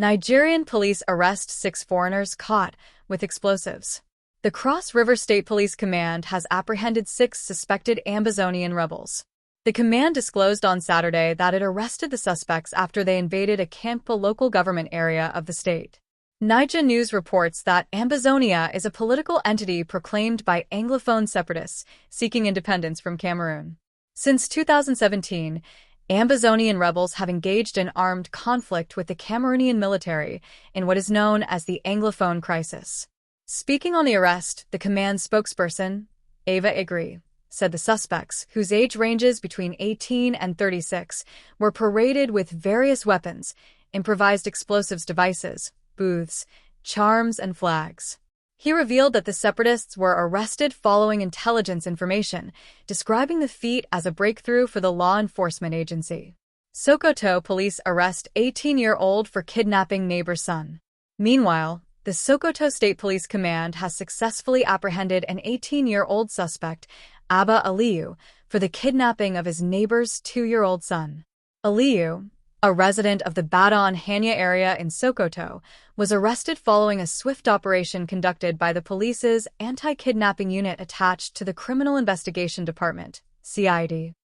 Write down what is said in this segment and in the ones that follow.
Nigerian police arrest 6 foreigners caught with explosives. The Cross River State Police Command has apprehended 6 suspected Ambazonian rebels. The command disclosed on Saturday that it arrested the suspects after they invaded a Kampa local government area of the state. Niger News reports that Ambazonia is a political entity proclaimed by Anglophone separatists seeking independence from Cameroon. Since 2017, Ambazonian rebels have engaged in armed conflict with the Cameroonian military in what is known as the Anglophone crisis. Speaking on the arrest, the command spokesperson, Ava Igri, said the suspects, whose age ranges between 18 and 36, were paraded with various weapons, improvised explosives devices, booths, charms, and flags. He revealed that the separatists were arrested following intelligence information, describing the feat as a breakthrough for the law enforcement agency. Sokoto police arrest 18-year-old for kidnapping neighbor's son. Meanwhile, the Sokoto State Police Command has successfully apprehended an 18-year-old suspect, Abba Aliyu, for the kidnapping of his neighbor's 2-year-old son. Aliyu, a resident of the Badon Hanya area in Sokoto, was arrested following a swift operation conducted by the police's anti-kidnapping unit attached to the Criminal Investigation Department, CID.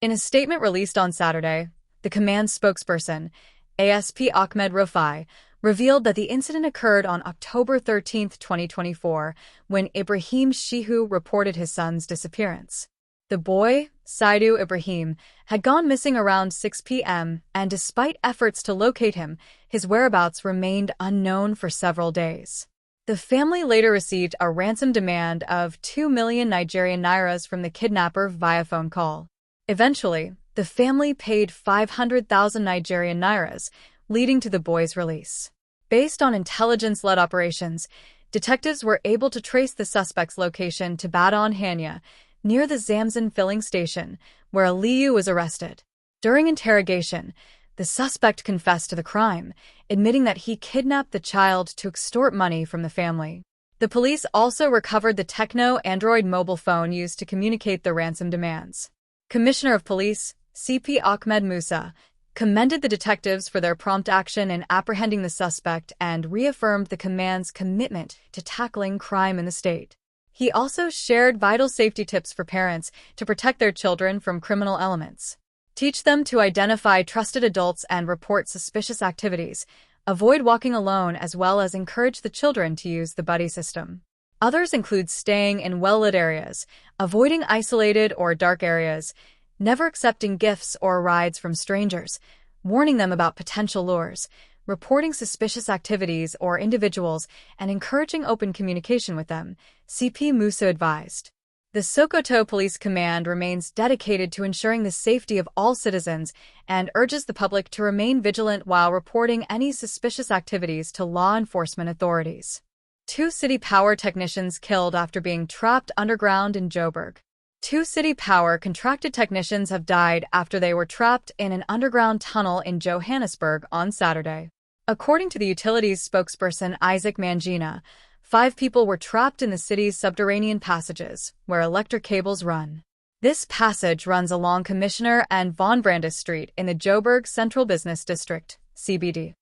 In a statement released on Saturday, the command's spokesperson, ASP Ahmed Rofai, revealed that the incident occurred on October 13, 2024, when Ibrahim Shehu reported his son's disappearance. The boy, Saidu Ibrahim, had gone missing around 6 p.m., and despite efforts to locate him, his whereabouts remained unknown for several days. The family later received a ransom demand of 2 million Nigerian nairas from the kidnapper via phone call. Eventually, the family paid 500,000 Nigerian nairas, leading to the boy's release. Based on intelligence-led operations, detectives were able to trace the suspect's location to Badon Hanya, near the Zamzam filling station, where Aliyu was arrested. During interrogation, the suspect confessed to the crime, admitting that he kidnapped the child to extort money from the family. The police also recovered the Techno Android mobile phone used to communicate the ransom demands. Commissioner of Police, CP Ahmed Musa, commended the detectives for their prompt action in apprehending the suspect and reaffirmed the command's commitment to tackling crime in the state. He also shared vital safety tips for parents to protect their children from criminal elements. Teach them to identify trusted adults and report suspicious activities. Avoid walking alone, as well as encourage the children to use the buddy system. Others include staying in well-lit areas, avoiding isolated or dark areas, never accepting gifts or rides from strangers, warning them about potential lures, reporting suspicious activities or individuals, and encouraging open communication with them, CP Musa advised. The Sokoto Police Command remains dedicated to ensuring the safety of all citizens and urges the public to remain vigilant while reporting any suspicious activities to law enforcement authorities. 2 city power technicians killed after being trapped underground in Joburg. 2 city power contracted technicians have died after they were trapped in an underground tunnel in Johannesburg on Saturday. According to the utilities spokesperson Isaac Mangina, 5 people were trapped in the city's subterranean passages, where electric cables run. This passage runs along Commissioner and Von Brandes Street in the Joburg Central Business District, CBD.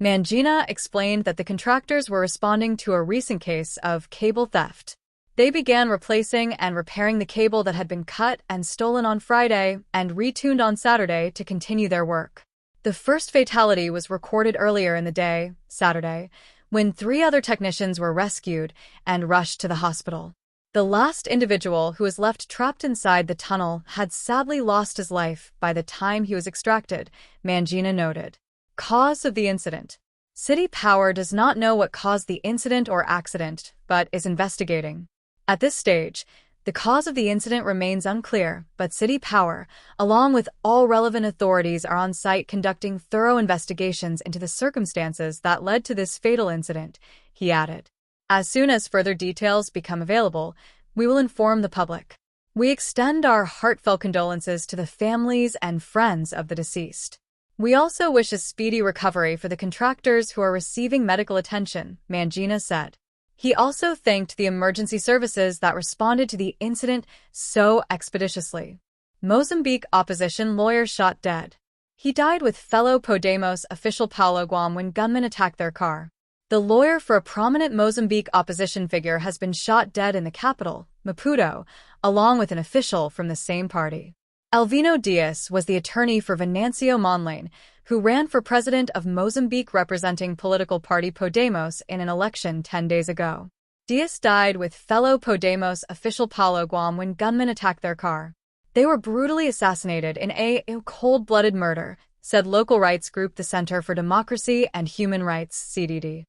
Mangina explained that the contractors were responding to a recent case of cable theft. They began replacing and repairing the cable that had been cut and stolen on Friday and retuned on Saturday to continue their work. The first fatality was recorded earlier in the day, Saturday, when 3 other technicians were rescued and rushed to the hospital. The last individual who was left trapped inside the tunnel had sadly lost his life by the time he was extracted, Mangina noted. Cause of the incident. City Power does not know what caused the incident or accident, but is investigating. At this stage, the cause of the incident remains unclear, but City Power, along with all relevant authorities, are on site conducting thorough investigations into the circumstances that led to this fatal incident, he added. As soon as further details become available, we will inform the public. We extend our heartfelt condolences to the families and friends of the deceased. We also wish a speedy recovery for the contractors who are receiving medical attention, Mangina said. He also thanked the emergency services that responded to the incident so expeditiously. Mozambique opposition lawyer shot dead. He died with fellow Podemos official Paulo Guam when gunmen attacked their car. The lawyer for a prominent Mozambique opposition figure has been shot dead in the capital, Maputo, along with an official from the same party. Elvino Dias was the attorney for Venancio Mondlane, who ran for president of Mozambique representing political party Podemos in an election 10 days ago. Dias died with fellow Podemos official Paulo Guam when gunmen attacked their car. They were brutally assassinated in a cold-blooded murder, said local rights group the Center for Democracy and Human Rights, CDD.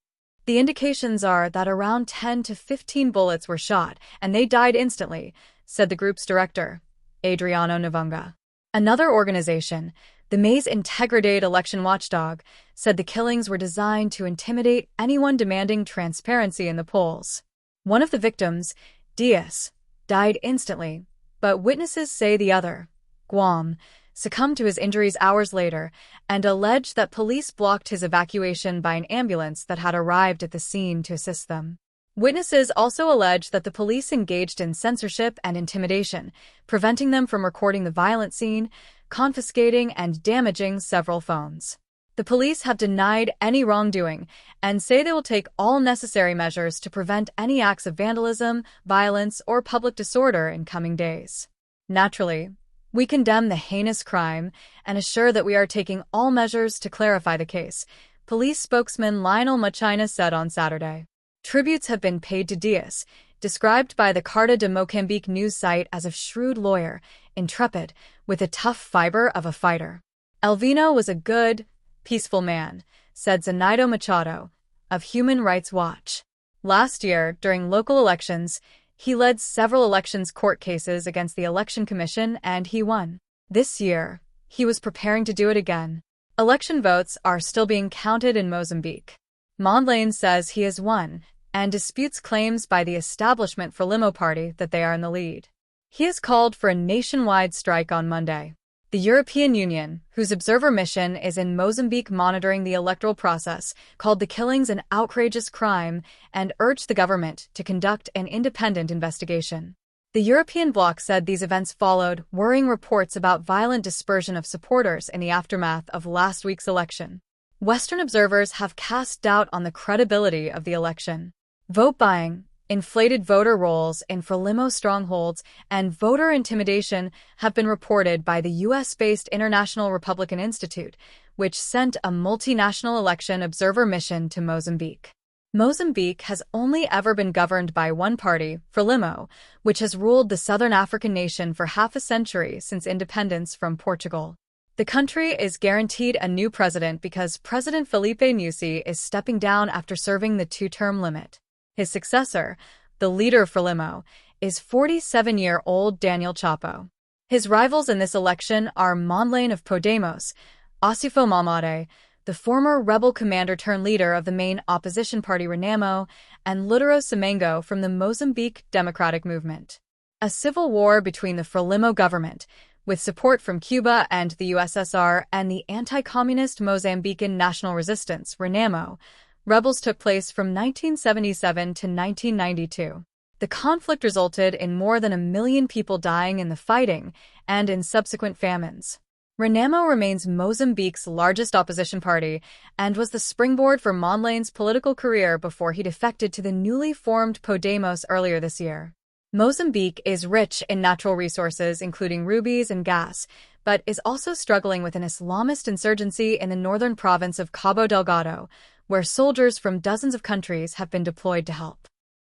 The indications are that around 10 to 15 bullets were shot, and they died instantly, said the group's director, Adriano Navunga. Another organization, the Mais Integridade election watchdog, said the killings were designed to intimidate anyone demanding transparency in the polls. One of the victims, Dias, died instantly, but witnesses say the other, Guam, succumbed to his injuries hours later and alleged that police blocked his evacuation by an ambulance that had arrived at the scene to assist them. Witnesses also allege that the police engaged in censorship and intimidation, preventing them from recording the violent scene, confiscating and damaging several phones. The police have denied any wrongdoing and say they will take all necessary measures to prevent any acts of vandalism, violence, or public disorder in coming days. Naturally, we condemn the heinous crime and assure that we are taking all measures to clarify the case, police spokesman Lionel Machina said on Saturday. Tributes have been paid to Dias, described by the Carta de Mocambique news site as a shrewd lawyer, intrepid, with a tough fiber of a fighter. Elvino was a good, peaceful man, said Zenaida Machado, of Human Rights Watch. Last year, during local elections, he led several elections court cases against the Election Commission and he won. This year, he was preparing to do it again. Election votes are still being counted in Mozambique. Mondlane says he has won and disputes claims by the establishment Frelimo party that they are in the lead. He has called for a nationwide strike on Monday. The European Union, whose observer mission is in Mozambique monitoring the electoral process, called the killings an outrageous crime and urged the government to conduct an independent investigation. The European bloc said these events followed worrying reports about violent dispersion of supporters in the aftermath of last week's election. Western observers have cast doubt on the credibility of the election. Vote buying, inflated voter rolls in Frelimo strongholds, and voter intimidation have been reported by the U.S.-based International Republican Institute, which sent a multinational election observer mission to Mozambique. Mozambique has only ever been governed by one party, Frelimo, which has ruled the southern African nation for half a century since independence from Portugal. The country is guaranteed a new president because President Filipe Nyusi is stepping down after serving the two-term limit. His successor, the leader of Frelimo, is 47-year-old Daniel Chapo. His rivals in this election are Mondlane of Podemos, Osifo Mamade, the former rebel commander-turned-leader of the main opposition party Renamo, and Lutero Semengo from the Mozambique Democratic Movement. A civil war between the Frelimo government, with support from Cuba and the USSR, and the anti-communist Mozambican National Resistance, Renamo, rebels took place from 1977 to 1992. The conflict resulted in more than 1 million people dying in the fighting and in subsequent famines. Renamo remains Mozambique's largest opposition party and was the springboard for Mondlane's political career before he defected to the newly formed Podemos earlier this year. Mozambique is rich in natural resources including rubies and gas, but is also struggling with an Islamist insurgency in the northern province of Cabo Delgado, where soldiers from dozens of countries have been deployed to help.